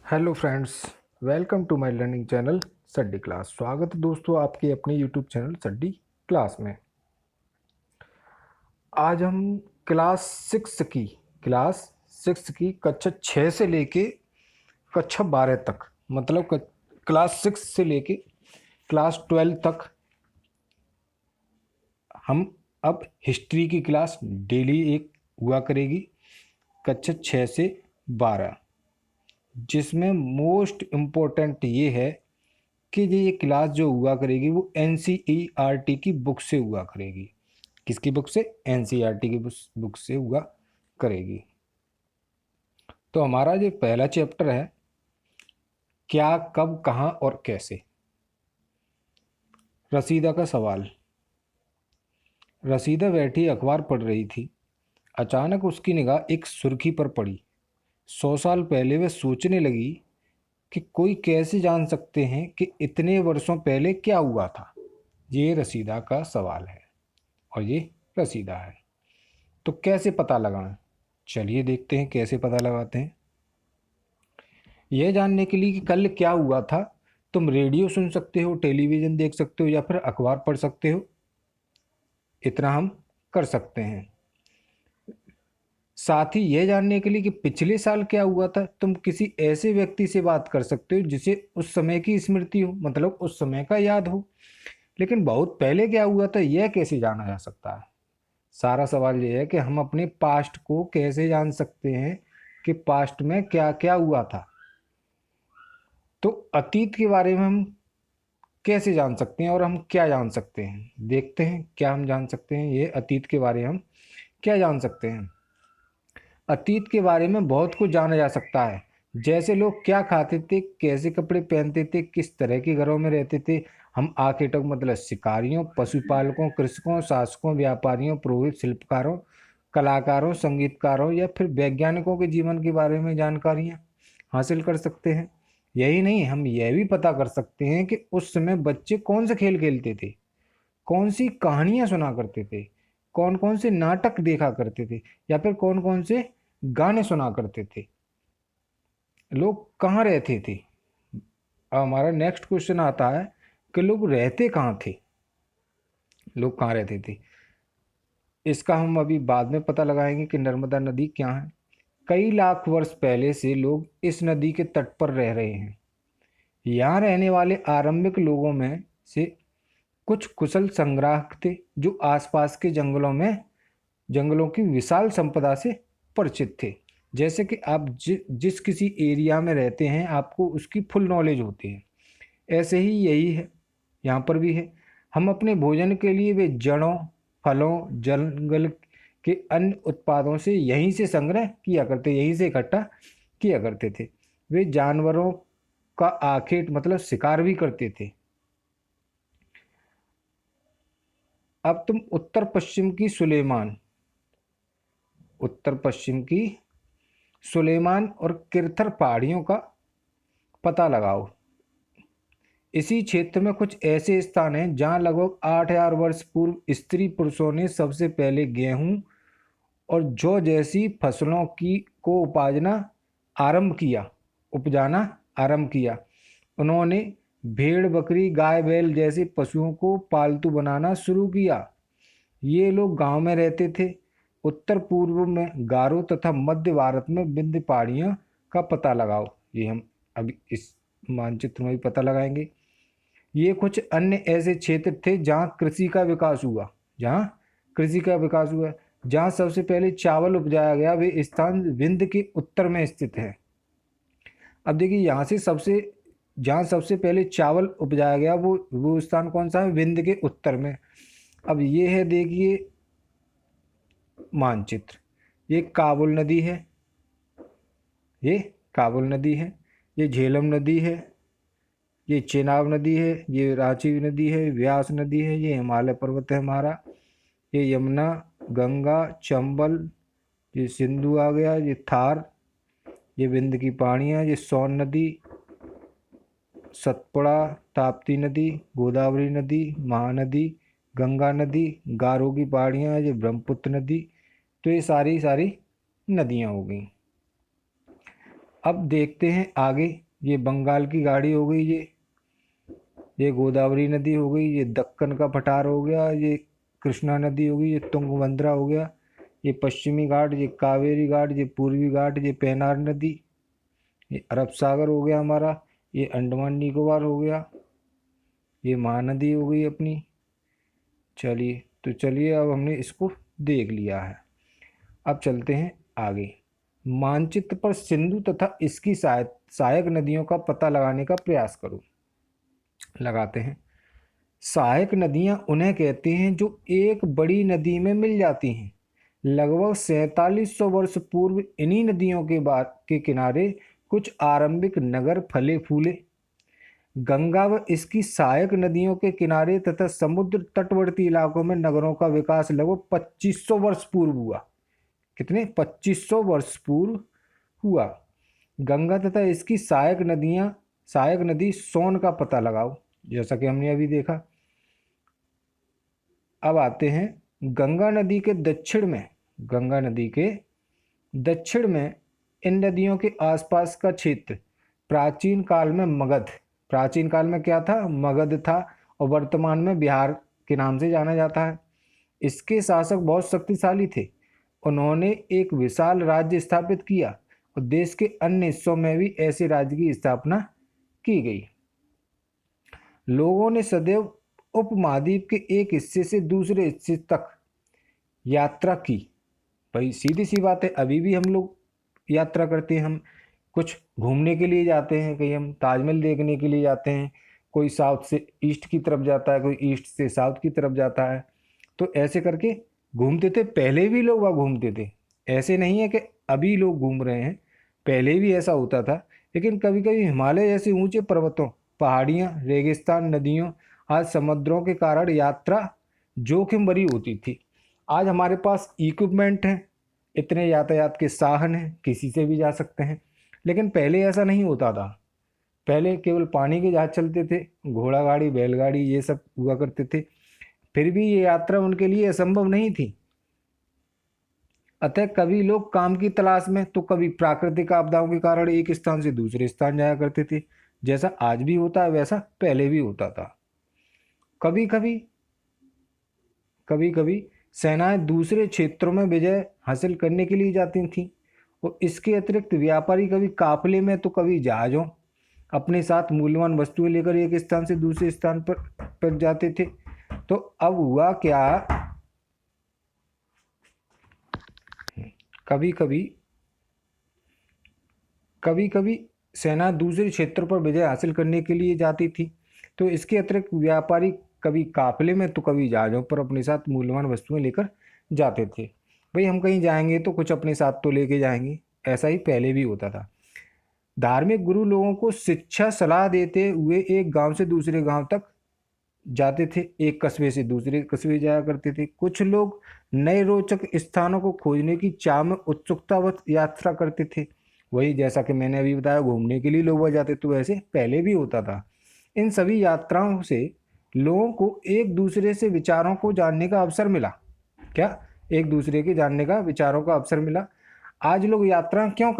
Hello friends, welcome to my learning channel सड्डी class. स्वागत है दोस्तों आपके अपने यूट्यूब चैनल सड्डी क्लास में। आज हम क्लास क्लास सिक्स की कक्षा 6 से लेके कक्षा 12 तक, मतलब क्लास 6 से लेके क्लास 12 तक हम अब हिस्ट्री की क्लास डेली एक हुआ करेगी, कक्षा 6 से 12, जिसमें मोस्ट इम्पोर्टेंट ये है कि ये क्लास जो हुआ करेगी वो NCERT की बुक से हुआ करेगी। किसकी बुक से? NCERT की बुक से हुआ करेगी। तो हमारा जो पहला चैप्टर है, क्या, कब, कहाँ और कैसे। रसीदा का सवाल। रसीदा बैठी अखबार पढ़ रही थी। अचानक उसकी निगाह एक सुर्खी पर पड़ी। 100 साल पहले वह सोचने लगी कि कोई कैसे जान सकते हैं कि इतने वर्षों पहले क्या हुआ था। ये रसीदा का सवाल है और ये रसीदा है। तो कैसे पता लगाएं? चलिए देखते हैं कैसे पता लगाते हैं। यह जानने के लिए कि कल क्या हुआ था, तुम रेडियो सुन सकते हो, टेलीविज़न देख सकते हो या फिर अखबार पढ़ सकते हो। इतना हम कर सकते हैं। साथ ही यह जानने के लिए कि पिछले साल क्या हुआ था, तुम किसी ऐसे व्यक्ति से बात कर सकते हो जिसे उस समय की स्मृति हो, मतलब उस समय का याद हो। लेकिन बहुत पहले क्या हुआ था यह कैसे जाना जा सकता है? सारा सवाल ये है कि हम अपने पास्ट को कैसे जान सकते हैं कि पास्ट में क्या क्या हुआ था। तो अतीत के बारे में हम कैसे जान सकते हैं और हम क्या जान सकते हैं, देखते हैं क्या हम जान सकते हैं। ये अतीत के बारे में हम क्या जान सकते हैं। अतीत के बारे में बहुत कुछ जाना जा सकता है, जैसे लोग क्या खाते थे, कैसे कपड़े पहनते थे, किस तरह के घरों में रहते थे। हम आखिर तक मतलब शिकारियों, पशुपालकों, कृषकों, शासकों, व्यापारियों, पुरोहित, शिल्पकारों, कलाकारों, संगीतकारों या फिर वैज्ञानिकों के जीवन के बारे में जानकारियाँ हासिल कर सकते हैं। यही नहीं, हम यह भी पता कर सकते हैं कि उस समय बच्चे कौन से खेल खेलते थे, कौन सी कहानियाँ सुना करते थे, कौन कौन से नाटक देखा करते थे या फिर कौन कौन से गाने सुना करते थे, लोग कहाँ रहते थे। अब हमारा नेक्स्ट क्वेश्चन आता है कि लोग रहते कहाँ थे, लोग कहाँ रहते थे। इसका हम अभी बाद में पता लगाएंगे कि नर्मदा नदी क्या है। कई लाख वर्ष पहले से लोग इस नदी के तट पर रह रहे हैं। यहाँ रहने वाले आरंभिक लोगों में से कुछ कुशल संग्राहक थे जो आसपास के जंगलों की विशाल संपदा से परिचित थे। जैसे कि आप जिस किसी एरिया में रहते हैं आपको उसकी फुल नॉलेज होती है, ऐसे ही यही है यहाँ पर भी है। हम अपने भोजन के लिए वे जड़ों, फलों, जंगल के अन्य उत्पादों से यहीं से संग्रह किया करते, यहीं से इकट्ठा किया करते थे। वे जानवरों का आखेट मतलब शिकार भी करते थे। अब तुम उत्तर पश्चिम की सुलेमान और किरथर पहाड़ियों का पता लगाओ। इसी क्षेत्र में कुछ ऐसे स्थान हैं जहां लगभग 8000 वर्ष पूर्व स्त्री पुरुषों ने सबसे पहले गेहूं और जौ जैसी फसलों की को उपजाना आरंभ किया। उन्होंने भेड़, बकरी, गाय, बैल जैसे पशुओं को पालतू बनाना शुरू किया। ये लोग गांव में रहते थे। उत्तर पूर्व में गारो तथा मध्य भारत में विंध्य पहाड़ियों का पता लगाओ। ये हम अभी इस मानचित्र में भी पता लगाएंगे। ये कुछ अन्य ऐसे क्षेत्र थे जहाँ सबसे पहले चावल उपजाया गया। वे स्थान विंध्य के उत्तर में स्थित है। अब देखिए जहाँ सबसे पहले चावल उपजाया गया वो स्थान कौन सा है? विंध्य के उत्तर में। अब ये है, देखिए मानचित्र। ये काबुल नदी है, ये काबुल नदी है, ये झेलम नदी है, ये चेनाब नदी है, ये रांची नदी है, व्यास नदी है, ये हिमालय पर्वत है हमारा, ये यमुना, गंगा, चंबल, ये सिंधु आ गया, ये थार, ये विंध्य की पहाड़ियाँ, ये सोन नदी, सतपुड़ा, ताप्ती नदी, गोदावरी नदी, महानदी, गंगा नदी, गारो की पहाड़ियाँ, ये ब्रह्मपुत्र नदी। तो ये सारी सारी नदियाँ हो गई। अब देखते हैं आगे। ये बंगाल की गाड़ी हो गई, ये गोदावरी नदी हो गई, ये दक्कन का पठार हो गया, ये कृष्णा नदी हो गई, ये तुंगभद्रा हो गया, ये पश्चिमी घाट, ये कावेरी घाट, ये पूर्वी घाट, ये पेनार नदी, ये अरब सागर हो गया हमारा, ये अंडमान निकोबार हो गया, ये महानदी हो गई अपनी। चलिए, तो चलिए अब हमने इसको देख लिया है। अब चलते हैं आगे। मानचित्र पर सिंधु तथा इसकी सहायक नदियों का पता लगाने का प्रयास करो। लगाते हैं। सहायक नदियां उन्हें कहते हैं जो एक बड़ी नदी में मिल जाती हैं। लगभग 4700 वर्ष पूर्व इन्हीं नदियों के किनारे कुछ आरंभिक नगर फले फूले। गंगा व इसकी सहायक नदियों के किनारे तथा समुद्र तटवर्ती इलाकों में नगरों का विकास लगभग 2500 वर्ष पूर्व हुआ। कितने? 2500 वर्ष पूर्व हुआ। गंगा तथा इसकी सहायक नदी सोन का पता लगाओ, जैसा कि हमने अभी देखा। अब आते हैं गंगा नदी के दक्षिण में इन नदियों के आसपास का क्षेत्र प्राचीन काल में क्या था? मगध था, और वर्तमान में बिहार के नाम से जाना जाता है। इसके शासक बहुत शक्तिशाली थे। उन्होंने एक विशाल राज्य स्थापित किया और देश के अन्य हिस्सों में भी ऐसे राज्य की स्थापना की गई। लोगों ने सदैव उपमहाद्वीप के एक हिस्से से दूसरे हिस्से तक यात्रा की। भाई सीधी सी बात है, अभी भी हम लोग यात्रा करते हैं। हम कुछ घूमने के लिए जाते हैं, कहीं हम ताजमहल देखने के लिए जाते हैं, कोई साउथ से ईस्ट की तरफ जाता है, कोई ईस्ट से साउथ की तरफ जाता है। तो ऐसे करके घूमते थे, पहले भी लोग वहाँ घूमते थे। ऐसे नहीं है कि अभी लोग घूम रहे हैं, पहले भी ऐसा होता था। लेकिन कभी कभी हिमालय जैसे ऊंचे पर्वतों, पहाड़ियाँ, रेगिस्तान, नदियों, आज समुद्रों के कारण यात्रा जोखिम भरी होती थी। आज हमारे पास इक्विपमेंट हैं, इतने यातायात के साधन हैं, किसी से भी जा सकते हैं। लेकिन पहले ऐसा नहीं होता था। पहले केवल पानी के जहाज चलते थे, घोड़ा गाड़ी, बैलगाड़ी, ये सब हुआ करते थे। फिर भी ये यात्रा उनके लिए असंभव नहीं थी। अतः कभी लोग काम की तलाश में, तो कभी प्राकृतिक आपदाओं के कारण एक स्थान से दूसरे स्थान जाया करते थे। जैसा आज भी होता है वैसा पहले भी होता था। कभी कभी सेनाएं दूसरे क्षेत्रों में विजय हासिल करने के लिए जाती थीं। और इसके अतिरिक्त व्यापारी कभी काफिले में तो कभी जहाजों अपने साथ मूल्यवान वस्तुएं लेकर एक स्थान से दूसरे स्थान पर जाते थे। तो अब हुआ क्या, कभी कभी सेना दूसरे क्षेत्रों पर विजय हासिल करने के लिए जाती थी। तो इसके अतिरिक्त व्यापारी कभी काफिले में तो कभी जहाजों पर अपने साथ मूल्यवान वस्तुएं लेकर जाते थे। भाई हम कहीं जाएंगे तो कुछ अपने साथ तो लेके जाएंगे, ऐसा ही पहले भी होता था। धार्मिक गुरु लोगों को शिक्षा सलाह देते हुए एक गांव से दूसरे गांव तक जाते थे, एक कस्बे से दूसरे कस्बे जाया करते थे। कुछ लोग नए रोचक स्थानों को खोजने की चाह में उत्सुकतावश यात्रा करते थे। वही जैसा कि मैंने अभी बताया, घूमने के लिए लोग वह जाते, तो वैसे पहले भी होता था। इन सभी यात्राओं से लोगों को एक दूसरे से विचारों को जानने का अवसर मिला। क्या? एक दूसरे के जानने का, विचारों का अवसर मिला। आज लोग यात्राएं क्यों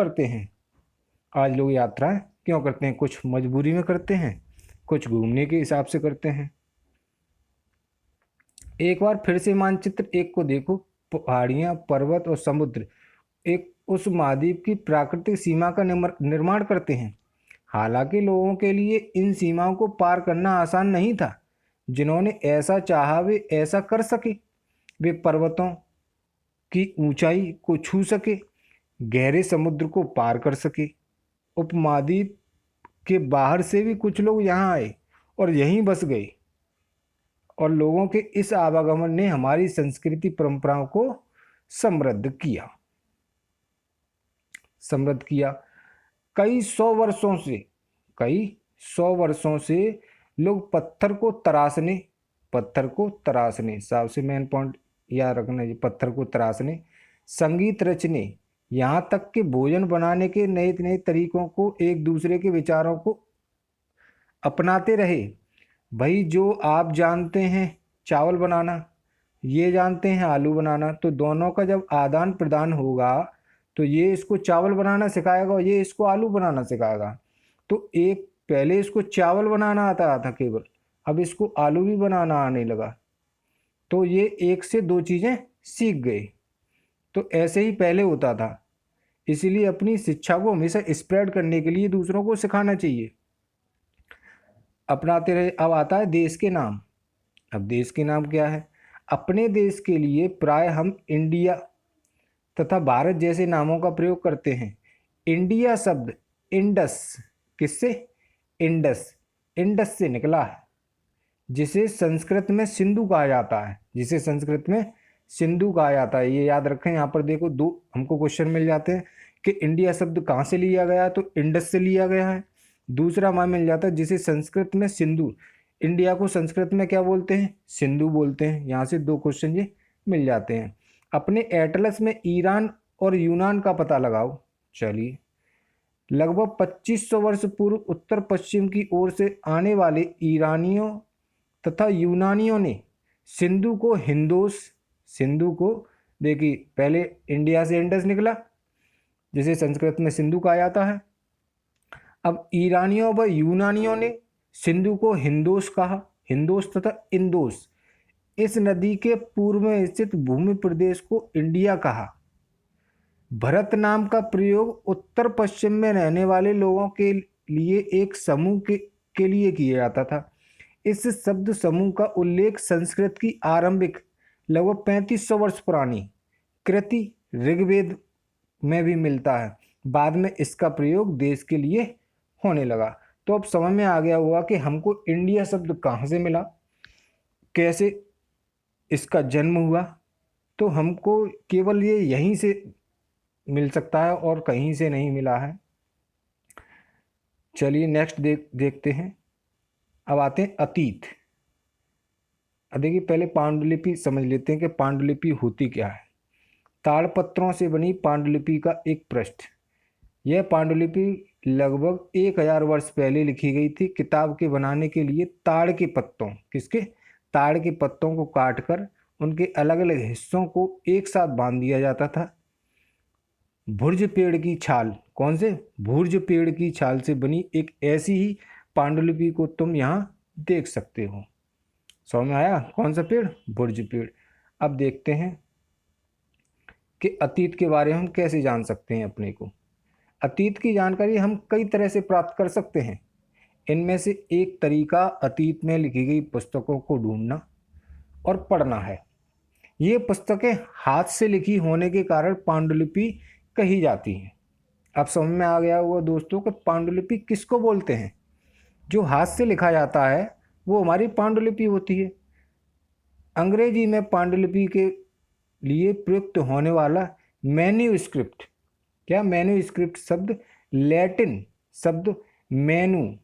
करते हैं? कुछ मजबूरी में करते हैं, कुछ घूमने के हिसाब से करते हैं। एक बार फिर से मानचित्र एक को देखो। पहाड़ियाँ, पर्वत और समुद्र एक उस महाद्वीप की प्राकृतिक सीमा का निर्माण करते हैं। हालांकि लोगों के लिए इन सीमाओं को पार करना आसान नहीं था। जिन्होंने ऐसा चाहा वे ऐसा कर सके। वे पर्वतों की ऊंचाई को छू सके, गहरे समुद्र को पार कर सके। उपमहाद्वीप के बाहर से भी कुछ लोग यहाँ आए और यहीं बस गए। और लोगों के इस आवागमन ने हमारी संस्कृति परंपराओं को समृद्ध किया। कई सौ वर्षों से लोग पत्थर को तराशने, सबसे मेन पॉइंट याद रखना है, पत्थर को तराशने, संगीत रचने, यहाँ तक कि भोजन बनाने के नए नए तरीकों को, एक दूसरे के विचारों को अपनाते रहे। भाई जो आप जानते हैं चावल बनाना, ये जानते हैं आलू बनाना, तो दोनों का जब आदान प्रदान होगा तो ये इसको चावल बनाना सिखाएगा और ये इसको आलू बनाना सिखाएगा। तो एक पहले इसको चावल बनाना आता था केवल, अब इसको आलू भी बनाना आने लगा, तो ये एक से दो चीज़ें सीख गए। तो ऐसे ही पहले होता था, इसीलिए अपनी शिक्षा को हमेशा स्प्रेड करने के लिए दूसरों को सिखाना चाहिए, अपनाते रहे। अब आता है देश के नाम। अब देश के नाम क्या है? अपने देश के लिए प्राय हम इंडिया तथा भारत जैसे नामों का प्रयोग करते हैं। इंडिया शब्द इंडस, किससे? इंडस, इंडस से निकला है, जिसे संस्कृत में सिंधु कहा जाता है, जिसे संस्कृत में सिंधु कहा जाता है। ये याद रखें। यहाँ पर देखो दो हमको क्वेश्चन मिल जाते हैं कि इंडिया शब्द कहाँ से लिया गया, तो इंडस से लिया गया है। दूसरा मान मिल जाता है जिसे संस्कृत में सिंधु, इंडिया को संस्कृत में क्या बोलते हैं? सिंधु बोलते हैं। यहाँ से दो क्वेश्चन ये मिल जाते हैं। अपने एटलस में ईरान और यूनान का पता लगाओ। चलिए, लगभग 2500 वर्ष पूर्व उत्तर पश्चिम की ओर से आने वाले ईरानियों तथा यूनानियों ने सिंधु को हिंदोस, सिंधु को देखिए पहले इंडिया से इंडस निकला, जिसे संस्कृत में सिंधु कहा जाता है। अब ईरानियों व यूनानियों ने सिंधु को हिंदोस कहा, हिंदोस तथा इंदोस। इस नदी के पूर्व में स्थित भूमि प्रदेश को इंडिया कहा। भरत नाम का प्रयोग उत्तर पश्चिम में रहने वाले लोगों के लिए एक समूह के लिए किया जाता था। इस शब्द समूह का उल्लेख संस्कृत की आरंभिक लगभग 3500 वर्ष पुरानी कृति ऋग्वेद में भी मिलता है। बाद में इसका प्रयोग देश के लिए होने लगा। तो अब समझ में आ गया होगा कि हमको इंडिया शब्द कहाँ से मिला, कैसे इसका जन्म हुआ। तो हमको केवल ये यहीं से मिल सकता है और कहीं से नहीं मिला है। चलिए नेक्स्ट देखते हैं। अब आते हैं अतीत। देखिए पहले पांडुलिपि समझ लेते हैं कि पांडुलिपि होती क्या है। ताड़पत्रों से बनी पांडुलिपि का एक पृष्ठ। यह पांडुलिपि लगभग 1000 वर्ष पहले लिखी गई थी। किताब के बनाने के लिए ताड़ के पत्तों, किसके? ताड़ के पत्तों को काटकर उनके अलग अलग हिस्सों को एक साथ बांध दिया जाता था। भुर्ज पेड़ की छाल, कौन से? भुर्ज पेड़ की छाल से बनी एक ऐसी ही पांडुलिपि को तुम यहाँ देख सकते हो। समझ में आया? कौन सा पेड़? भुर्ज पेड़। अब देखते हैं कि अतीत के बारे में हम कैसे जान सकते हैं अपने को। अतीत की जानकारी हम कई तरह से प्राप्त कर सकते हैं। इनमें से एक तरीका अतीत में लिखी गई पुस्तकों को ढूंढना और पढ़ना है। ये पुस्तकें हाथ से लिखी होने के कारण पांडुलिपि कही जाती हैं। अब समझ में आ गया होगा दोस्तों कि पांडुलिपि किसको बोलते हैं। जो हाथ से लिखा जाता है वो हमारी पांडुलिपि होती है। अंग्रेजी में पांडुलिपि के लिए प्रयुक्त होने वाला मैन्यूस्क्रिप्ट, क्या? मैन्यूस्क्रिप्ट शब्द लैटिन शब्द मेनू,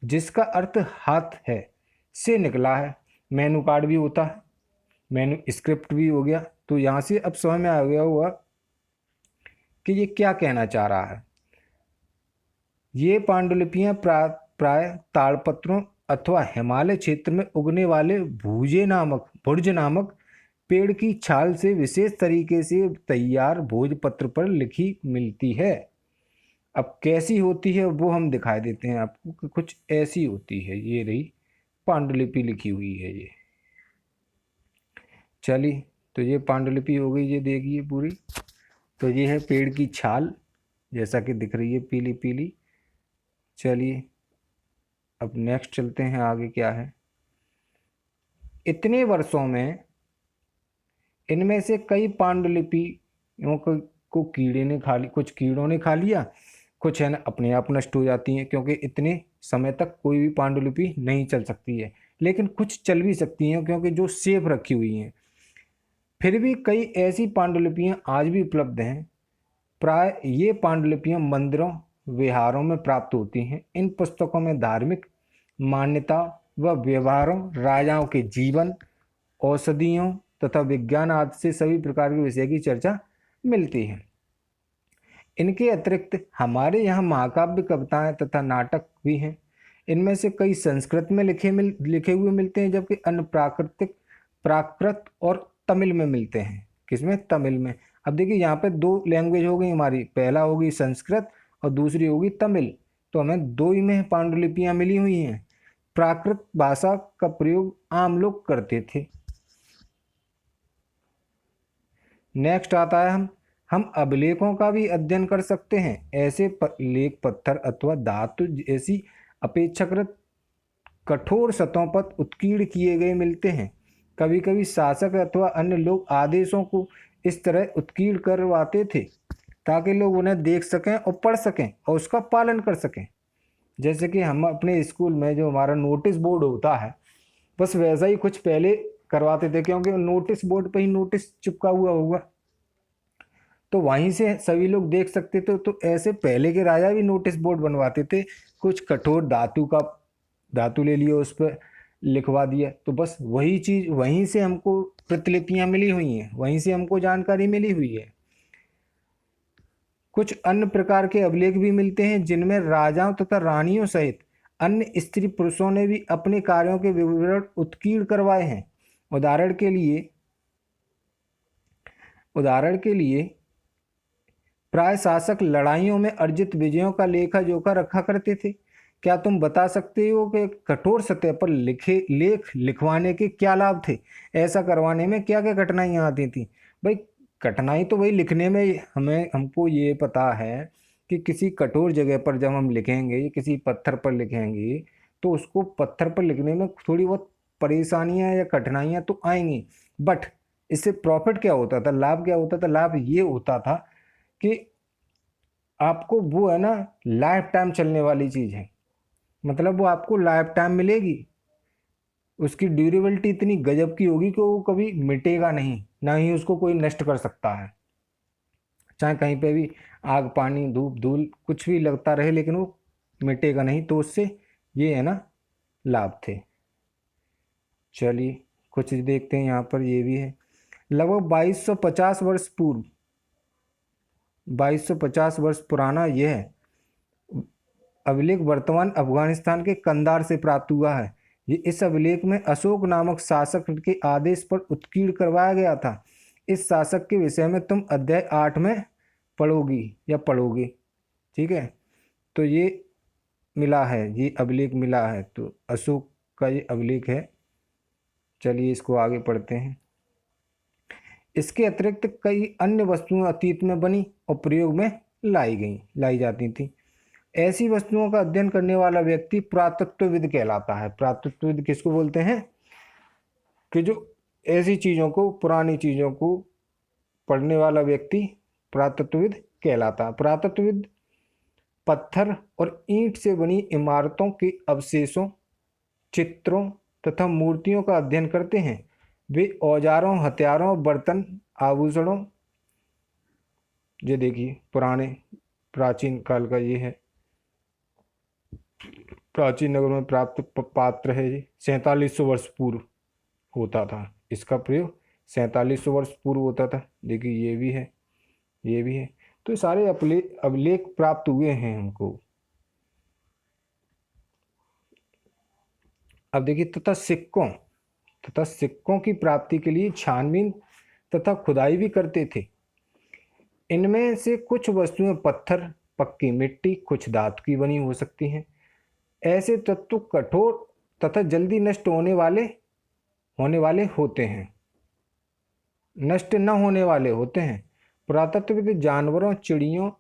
जिसका अर्थ हाथ है, से निकला है। मेनू कार्ड भी होता है, मैन्यूस्क्रिप्ट भी हो गया। तो यहाँ से अब समझ में आ गया हुआ कि ये क्या कहना चाह रहा है। ये पांडुलिपियाँ प्राय ताड़पत्रों अथवा हिमालय क्षेत्र में उगने वाले भुर्ज नामक पेड़ की छाल से विशेष तरीके से तैयार भोजपत्र पर लिखी मिलती है। अब कैसी होती है वो हम दिखाई देते हैं आपको कि कुछ ऐसी होती है। ये रही पांडुलिपि लिखी हुई है ये। चलिए, तो ये पांडुलिपि हो गई, ये देखिए पूरी। तो ये है पेड़ की छाल, जैसा कि दिख रही है पीली पीली। चलिए अब नेक्स्ट चलते हैं, आगे क्या है। इतने वर्षों में इनमें से कई पांडुलिपियों को कीड़े ने खा ली, कुछ कीड़ों ने खा लिया, कुछ है ना अपने आप नष्ट हो जाती हैं, क्योंकि इतने समय तक कोई भी पांडुलिपि नहीं चल सकती है। लेकिन कुछ चल भी सकती हैं क्योंकि जो सेफ रखी हुई हैं। फिर भी कई ऐसी पांडुलिपियाँ आज भी उपलब्ध हैं। प्राय ये पांडुलिपियाँ मंदिरों विहारों में प्राप्त होती हैं। इन पुस्तकों में धार्मिक मान्यता व व्यवहारों, राजाओं के जीवन, औषधियों तथा विज्ञान आदि से सभी प्रकार के विषय की चर्चा मिलती है। इनके अतिरिक्त हमारे यहाँ महाकाव्य, कविताएं तथा नाटक भी हैं। इनमें से कई संस्कृत में लिखे हुए मिलते हैं, जबकि अन्य प्राकृत और तमिल में मिलते हैं। किसमें? तमिल में। अब देखिए यहाँ पे दो लैंग्वेज हो गई हमारी, पहला होगी संस्कृत और दूसरी होगी तमिल, तो हमें दो ही में पांडुलिपियां मिली हुई हैं। प्राकृत भाषा का प्रयोग आम लोग करते थे। नेक्स्ट आता है हम अभिलेखों का भी अध्ययन कर सकते हैं। ऐसे लेख पत्थर अथवा धातु जैसी अपेक्षाकृत कठोर सतहों पर उत्कीर्ण किए गए मिलते हैं। कभी कभी शासक अथवा अन्य लोग आदेशों को इस तरह उत्कीर्ण करवाते थे ताकि लोग उन्हें देख सकें और पढ़ सकें और उसका पालन कर सकें। जैसे कि हम अपने स्कूल में जो हमारा नोटिस बोर्ड होता है, बस वैसा ही कुछ पहले करवाते थे, क्योंकि नोटिस बोर्ड पर ही नोटिस चिपका हुआ होगा तो वहीं से सभी लोग देख सकते थे। तो ऐसे पहले के राजा भी नोटिस बोर्ड बनवाते थे, कुछ कठोर धातु ले लिया, उस पर लिखवा दिया, तो बस वही चीज वहीं से हमको प्रतिलिपियां मिली हुई हैं, वहीं से हमको जानकारी मिली हुई है। कुछ अन्य प्रकार के अभिलेख भी मिलते हैं जिनमें राजाओं तथा रानियों सहित अन्य स्त्री पुरुषों ने भी अपने कार्यों के विवरण उत्कीर्ण करवाए हैं। उदाहरण के लिए प्राय शासक लड़ाइयों में अर्जित विजयों का लेखा जोखा रखा करते थे। क्या तुम बता सकते हो कि कठोर सतह पर लेख लिखवाने के क्या लाभ थे? ऐसा करवाने में क्या क्या कठिनाइयाँ आती थी? भाई कठिनाई तो वही लिखने में, हमको ये पता है कि किसी कठोर जगह पर जब हम लिखेंगे, किसी पत्थर पर लिखेंगे, तो उसको पत्थर पर लिखने में थोड़ी बहुत परेशानियां या कठिनाइयां तो आएंगी, बट इससे प्रॉफिट क्या होता था, लाभ क्या होता था? लाभ ये होता था कि आपको वो है ना, लाइफ टाइम चलने वाली चीज़ है, मतलब वो आपको लाइफ टाइम मिलेगी, उसकी ड्यूरेबिलिटी इतनी गजब की होगी कि वो कभी मिटेगा नहीं, ना ही उसको कोई नष्ट कर सकता है। चाहे कहीं पे भी आग पानी धूप धूल कुछ भी लगता रहे, लेकिन वो मिटेगा नहीं। तो उससे ये है ना लाभ थे। चलिए कुछ देखते हैं, यहाँ पर ये भी है। लगभग 2250 वर्ष पुराना यह अभिलेख वर्तमान अफगानिस्तान के कंधार से प्राप्त हुआ है। इस अभिलेख में अशोक नामक शासक के आदेश पर उत्कीर्ण करवाया गया था। इस शासक के विषय में तुम अध्याय 8 में पढ़ोगी या पढ़ोगे, ठीक है। तो ये मिला है, ये अभिलेख मिला है, तो अशोक का ये अभिलेख है। चलिए इसको आगे पढ़ते हैं। इसके अतिरिक्त कई अन्य वस्तुएं अतीत में बनी और प्रयोग में लाई जाती थी। ऐसी वस्तुओं का अध्ययन करने वाला व्यक्ति पुरातत्वविद कहलाता है। पुरातत्वविद किसको बोलते हैं? कि जो ऐसी चीज़ों को, पुरानी चीज़ों को पढ़ने वाला व्यक्ति पुरातत्वविद कहलाता है। पुरातत्वविद पत्थर और ईंट से बनी इमारतों के अवशेषों, चित्रों तथा मूर्तियों का अध्ययन करते हैं। वे औजारों, हथियारों, बर्तन, आभूषणों, ये देखिए प्राचीन काल का ये है, प्राचीन नगर में प्राप्त पात्र है। ये 4700 वर्ष पूर्व होता था, इसका प्रयोग 4700 वर्ष पूर्व होता था। देखिए ये भी है, ये भी है। तो सारे अभिलेख प्राप्त हुए हैं हमको। अब देखिए तथा सिक्कों की प्राप्ति के लिए छानबीन तथा खुदाई भी करते थे। इनमें से कुछ वस्तुएं पत्थर, पक्की मिट्टी, कुछ धातु की बनी हो सकती हैं। ऐसे तत्व कठोर तथा जल्दी नष्ट होने वाले होते हैं, नष्ट न होने वाले होते हैं। पुरातत्वविद जानवरों, चिड़ियों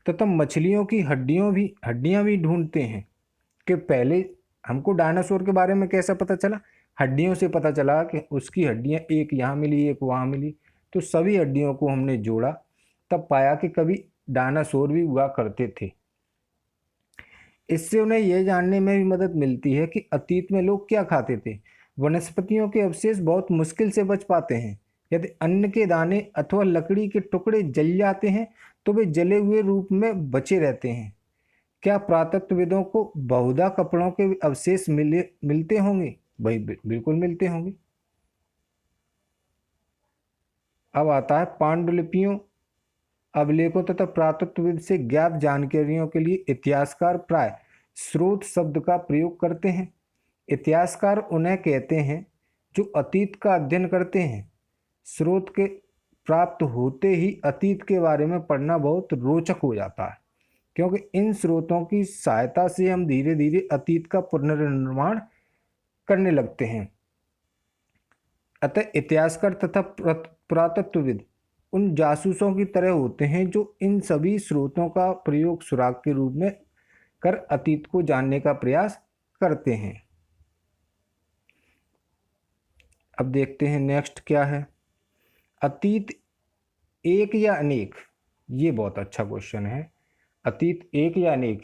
तथा मछलियों की हड्डियां भी ढूंढते हैं। कि पहले हमको डायनासोर के बारे में कैसा पता चला? हड्डियों से पता चला कि उसकी हड्डियां एक यहाँ मिली, एक वहाँ मिली, तो सभी हड्डियों को हमने जोड़ा, तब पाया कि कभी डायनासोर भी हुआ करते थे। इससे उन्हें यह जानने में भी मदद मिलती है कि अतीत में लोग क्या खाते थे। वनस्पतियों के अवशेष बहुत मुश्किल से बच पाते हैं। यदि अन्न के दाने अथवा लकड़ी के टुकड़े जल जाते हैं तो वे जले हुए रूप में बचे रहते हैं। क्या पुरातत्वविदों को बहुधा कपड़ों के अवशेष मिलते होंगे? भाई बिल्कुल मिलते होंगे। अब आता है पांडुलिपियों, अभिलेखों तथा पुरातत्वविद से ज्ञात जानकारियों के लिए इतिहासकार प्राय स्रोत शब्द का प्रयोग करते हैं। इतिहासकार उन्हें कहते हैं जो अतीत का अध्ययन करते हैं। स्रोत के प्राप्त होते ही अतीत के बारे में पढ़ना बहुत रोचक हो जाता है, क्योंकि इन स्रोतों की सहायता से हम धीरे धीरे अतीत का पुनर्निर्माण करने लगते हैं। अतः इतिहासकार तथा पुरातत्वविद उन जासूसों की तरह होते हैं जो इन सभी स्रोतों का प्रयोग सुराग के रूप में कर अतीत को जानने का प्रयास करते हैं। अब देखते हैं नेक्स्ट क्या है। अतीत एक या अनेक, ये बहुत अच्छा क्वेश्चन है। अतीत एक या अनेक?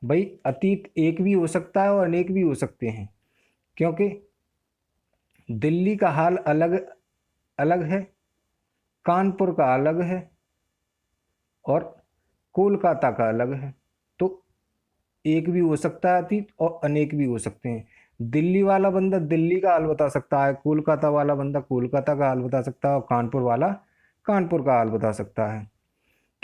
भाई अतीत एक भी हो सकता है और अनेक भी हो सकते हैं, क्योंकि दिल्ली का हाल अलग अलग है, कानपुर का अलग है और कोलकाता का अलग है। तो एक भी हो सकता है अतीत और अनेक भी हो सकते हैं। दिल्ली वाला बंदा दिल्ली का हाल बता सकता है, कोलकाता वाला बंदा कोलकाता का हाल बता सकता है और कानपुर वाला कानपुर का हाल बता सकता है।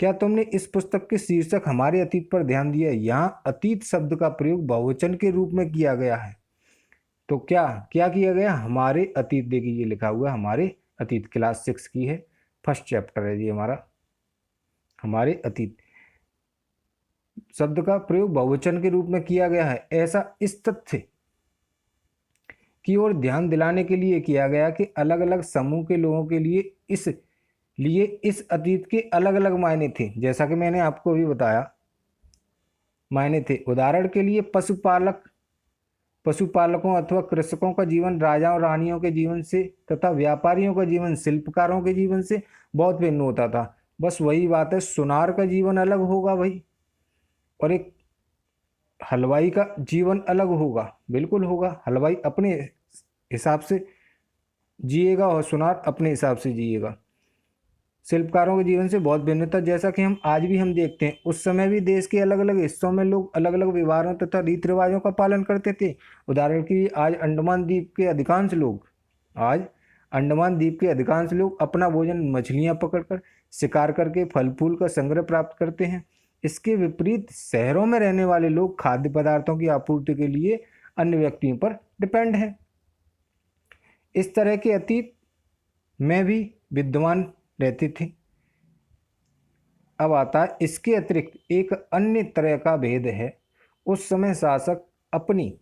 क्या तुमने इस पुस्तक के शीर्षक हमारे अतीत पर ध्यान दिया? यहाँ अतीत शब्द का प्रयोग बहुवचन के रूप में किया गया है। तो क्या क्या किया गया? हमारे अतीत। देखिए ये लिखा हुआ है हमारे अतीत, क्लास 6 की है, फर्स्ट चैप्टर है ये हमारा। हमारे अतीत शब्द का प्रयोग बहुवचन के रूप में किया गया है, ऐसा इस तथ्य की ओर ध्यान दिलाने के लिए किया गया कि अलग अलग समूह के लोगों के लिए इस अतीत के अलग अलग मायने थे। जैसा कि मैंने आपको अभी बताया, मायने थे। उदाहरण के लिए पशुपालकों अथवा कृषकों का जीवन राजाओं रानियों के जीवन से तथा व्यापारियों का जीवन शिल्पकारों के जीवन से बहुत भिन्न होता था। बस वही बात है, सुनार का जीवन अलग होगा भाई, और एक हलवाई का जीवन अलग होगा। बिल्कुल होगा, हलवाई अपने हिसाब से जिएगा और सुनार अपने हिसाब से जिएगा। शिल्पकारों के जीवन से बहुत भिन्न था, जैसा कि हम आज भी हम देखते हैं। उस समय भी देश के अलग अलग हिस्सों में लोग अलग अलग व्यवहारों तथा रीति रिवाजों का पालन करते थे। उदाहरण के लिए आज अंडमान द्वीप के अधिकांश लोग अपना भोजन मछलियां पकड़कर, शिकार करके, फल फूल का संग्रह प्राप्त करते हैं। इसके विपरीत शहरों में रहने वाले लोग खाद्य पदार्थों की आपूर्ति के लिए अन्य व्यक्तियों पर डिपेंड हैं। इस तरह के अतीत में भी विद्यमान रहती थी। अब आता है इसके अतिरिक्त एक अन्य तरह का भेद है। उस समय शासक अपनी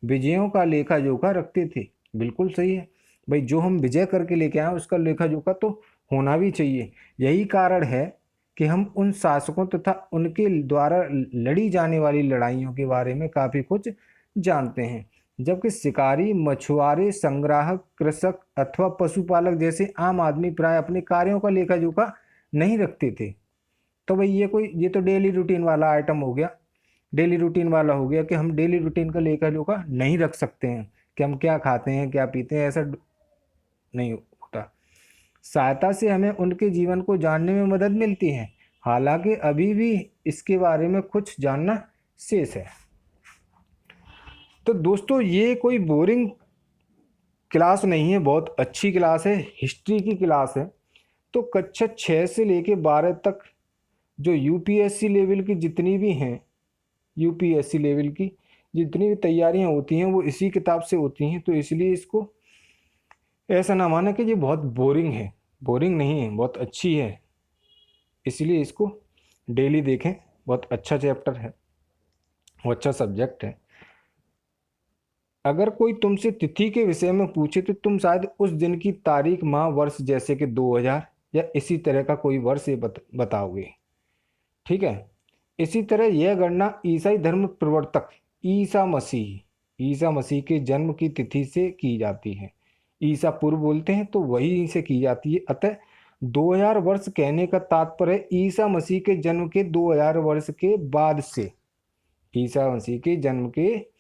विजयों का लेखा जोखा रखते थे। बिल्कुल सही है भाई, जो हम विजय करके लेके आए उसका लेखा जोखा तो होना भी चाहिए। यही कारण है कि हम उन शासकों तथा उनके द्वारा लड़ी जाने वाली लड़ाइयों के बारे में काफ़ी कुछ जानते हैं, जबकि शिकारी, मछुआरे, संग्राहक, कृषक अथवा पशुपालक जैसे आम आदमी प्राय अपने कार्यों का लेखा जोखा नहीं रखते थे। तो भाई ये तो डेली रूटीन वाला आइटम हो गया, डेली रूटीन वाला हो गया कि हम डेली रूटीन का लेखा जोखा नहीं रख सकते हैं कि हम क्या खाते हैं क्या पीते हैं, ऐसा नहीं होता। सहायता से हमें उनके जीवन को जानने में मदद मिलती है, हालांकि अभी भी इसके बारे में कुछ जानना शेष है। तो दोस्तों ये कोई बोरिंग क्लास नहीं है, बहुत अच्छी क्लास है, हिस्ट्री की क्लास है। तो कक्षा 6 से लेके 12 तक जो यूपीएससी लेवल की जितनी भी हैं, यूपीएससी लेवल की जितनी भी तैयारियां होती हैं वो इसी किताब से होती हैं। तो इसलिए इसको ऐसा ना माना कि ये बहुत बोरिंग है, बोरिंग नहीं है, बहुत अच्छी है। इसलिए इसको डेली देखें, बहुत अच्छा चैप्टर है, वो अच्छा सब्जेक्ट है। अगर कोई तुमसे तिथि के विषय में पूछे तो तुम शायद उस दिन की तारीख, माह, वर्ष, जैसे कि 2000 या इसी तरह का कोई वर्ष बताओगे। ठीक है। इसी तरह यह गणना ईसाई धर्म प्रवर्तक ईसा मसीह के जन्म की तिथि से की जाती है। ईसा पूर्व बोलते हैं तो वही से की जाती है। अतः 2000 वर्ष कहने का तात्पर्य ईसा मसीह के जन्म के 2000 वर्ष के बाद से, ईसा मसीह के जन्म के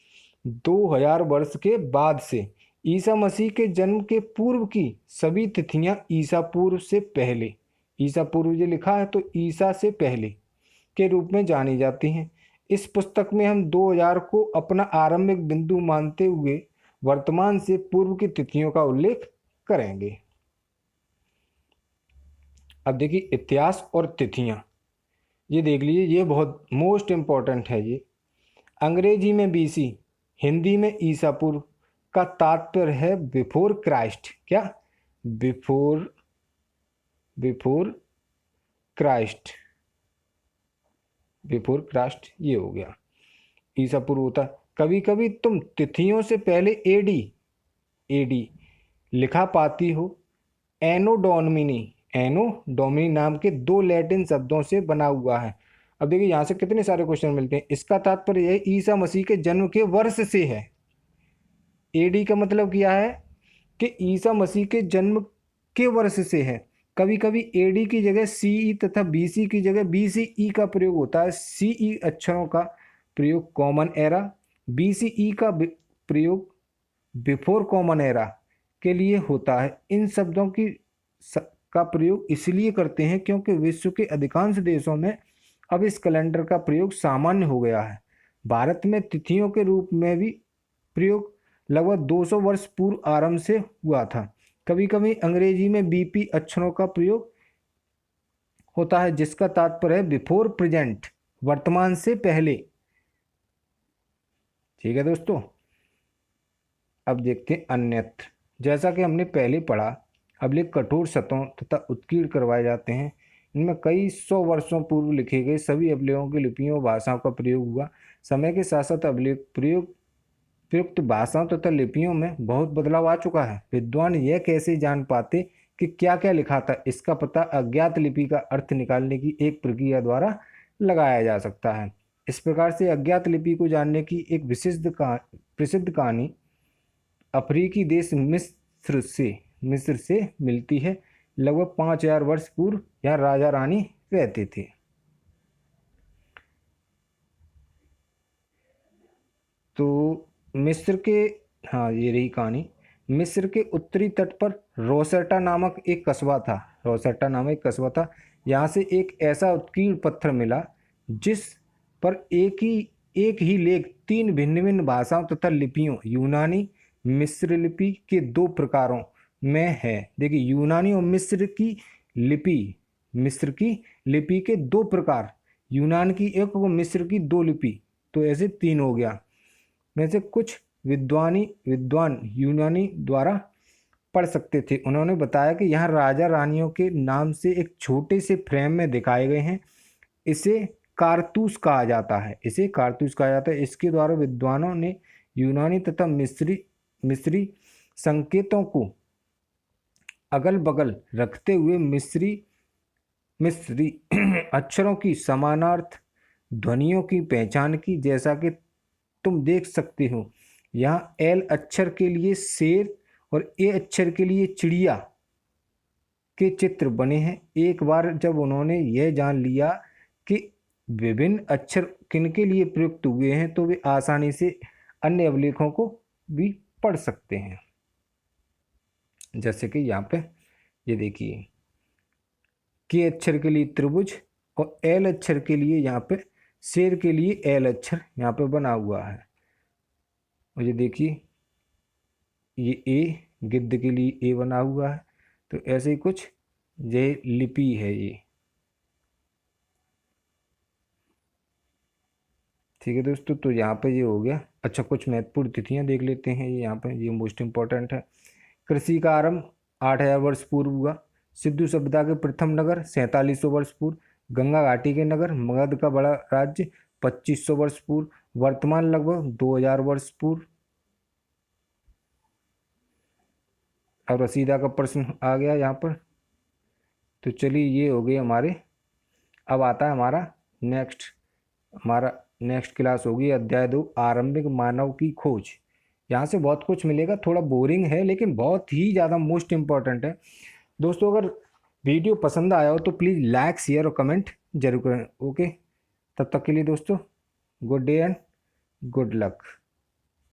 2000 वर्ष के बाद से ईसा मसीह के जन्म के पूर्व की सभी तिथियां ईसा पूर्व से पहले, ईसा पूर्व जो लिखा है तो ईसा से पहले के रूप में जानी जाती हैं। इस पुस्तक में हम 2000 को अपना आरंभिक बिंदु मानते हुए वर्तमान से पूर्व की तिथियों का उल्लेख करेंगे। अब देखिए इतिहास और तिथियां, ये देख लीजिए, ये बहुत मोस्ट इम्पॉर्टेंट है। ये अंग्रेजी में बीसी, हिंदी में ईसा पूर्व का तात्पर्य है बिफोर क्राइस्ट। क्या? Before before Christ, before Christ ये हो गया, ईसा पूर्व होता। कभी कभी तुम तिथियों से पहले एडी एडी लिखा पाती हो। एनो डोमिनी, एनो डोमिनी नाम के दो लैटिन शब्दों से बना हुआ है। अब देखिए यहाँ से कितने सारे क्वेश्चन मिलते हैं। इसका तात्पर्य यह ईसा मसीह के जन्म के वर्ष से है। एडी का मतलब क्या है कि ईसा मसीह के जन्म के वर्ष से है। कभी कभी एडी की जगह सीई तथा बीसी की जगह बीसीई का प्रयोग होता है। सीई अक्षरों का प्रयोग कॉमन एरा, बीसीई का प्रयोग बिफोर कॉमन एरा के लिए होता है। इन शब्दों का प्रयोग इसलिए करते हैं क्योंकि विश्व के अधिकांश देशों में अब इस कैलेंडर का प्रयोग सामान्य हो गया है। भारत में तिथियों के रूप में भी प्रयोग लगभग 200 वर्ष पूर्व आरंभ से हुआ था। कभी कभी अंग्रेजी में बीपी अक्षरों का प्रयोग होता है जिसका तात्पर्य है बिफोर प्रेजेंट, वर्तमान से पहले। ठीक है दोस्तों, अब देखते हैं अन्यत्र। जैसा कि हमने पहले पढ़ा, अभिलेख कठोर सतहों तथा उत्कीर्ण करवाए जाते हैं। इनमें कई सौ वर्षों पूर्व लिखे गए सभी अभिलेखों की लिपियों और भाषाओं का प्रयोग हुआ। समय के साथ साथ अभिलेख प्रयुक्त भाषाओं तथा लिपियों में बहुत बदलाव आ चुका है। विद्वान यह कैसे जान पाते कि क्या क्या लिखा था, इसका पता अज्ञात लिपि का अर्थ निकालने की एक प्रक्रिया द्वारा लगाया जा सकता है। इस प्रकार से अज्ञात लिपि को जानने की एक प्रसिद्ध कहानी अफ्रीकी देश मिस्र से मिलती है। लगभग 5000 वर्ष पूर्व यहाँ राजा रानी रहते थे। तो मिस्र के, हाँ ये रही कहानी। मिस्र के उत्तरी तट पर रोसेटा नामक एक कस्बा था। रोसेटा नामक एक कस्बा था। यहाँ से एक ऐसा उत्कीर्ण पत्थर मिला जिस पर एक ही लेख 3 भिन्न भिन्न भाषाओं तथा लिपियों यूनानी मिस्र लिपि के 2 प्रकारों में है। देखिए यूनानी और मिस्र की लिपि के 2 प्रकार, यूनान की एक और मिस्र की 2 लिपि, तो ऐसे 3 हो गया। में से कुछ विद्वान यूनानी द्वारा पढ़ सकते थे। उन्होंने बताया कि यहाँ राजा रानियों के नाम से एक छोटे से फ्रेम में दिखाए गए हैं। इसे कारतूस कहा जाता है। इसके द्वारा विद्वानों ने यूनानी तथा मिस्री संकेतों को अगल बगल रखते हुए मिस्री अक्षरों की समानार्थ ध्वनियों की पहचान की। जैसा कि तुम देख सकते हो यहाँ एल अक्षर के लिए शेर और ए अक्षर के लिए चिड़िया के चित्र बने हैं। एक बार जब उन्होंने यह जान लिया कि विभिन्न अक्षर किनके लिए प्रयुक्त हुए हैं तो वे आसानी से अन्य अभिलेखों को भी पढ़ सकते हैं। जैसे कि यहाँ पे ये देखिए, के अक्षर के लिए त्रिभुज और एल अक्षर के लिए यहाँ पे शेर के लिए एल अक्षर यहाँ पे बना हुआ है। और ये देखिए ये ए, गिद्ध के लिए ए बना हुआ है। तो ऐसे ही कुछ ये लिपि है ये। ठीक है दोस्तों, तो यहाँ पे ये हो गया। अच्छा, कुछ महत्वपूर्ण तिथियाँ देख लेते हैं। ये यहाँ पे ये मोस्ट इम्पोर्टेंट है। कृषि का आरंभ 8000 वर्ष पूर्व हुआ। सिंधु सभ्यता के प्रथम नगर 4700 वर्ष पूर्व। गंगा घाटी के नगर मगध का बड़ा राज्य 2500 वर्ष पूर्व। वर्तमान लगभग 2000 वर्ष पूर्व। अब रसीदा का प्रश्न आ गया यहाँ पर। तो चलिए ये हो गए हमारे। अब आता है हमारा नेक्स्ट क्लास होगी अध्याय 2 आरंभिक मानव की खोज। यहाँ से बहुत कुछ मिलेगा। थोड़ा बोरिंग है लेकिन बहुत ही ज़्यादा मोस्ट इम्पॉर्टेंट है। दोस्तों अगर वीडियो पसंद आया हो तो प्लीज़ लाइक शेयर और कमेंट जरूर करें। ओके, तब तक के लिए दोस्तों good day and good luck.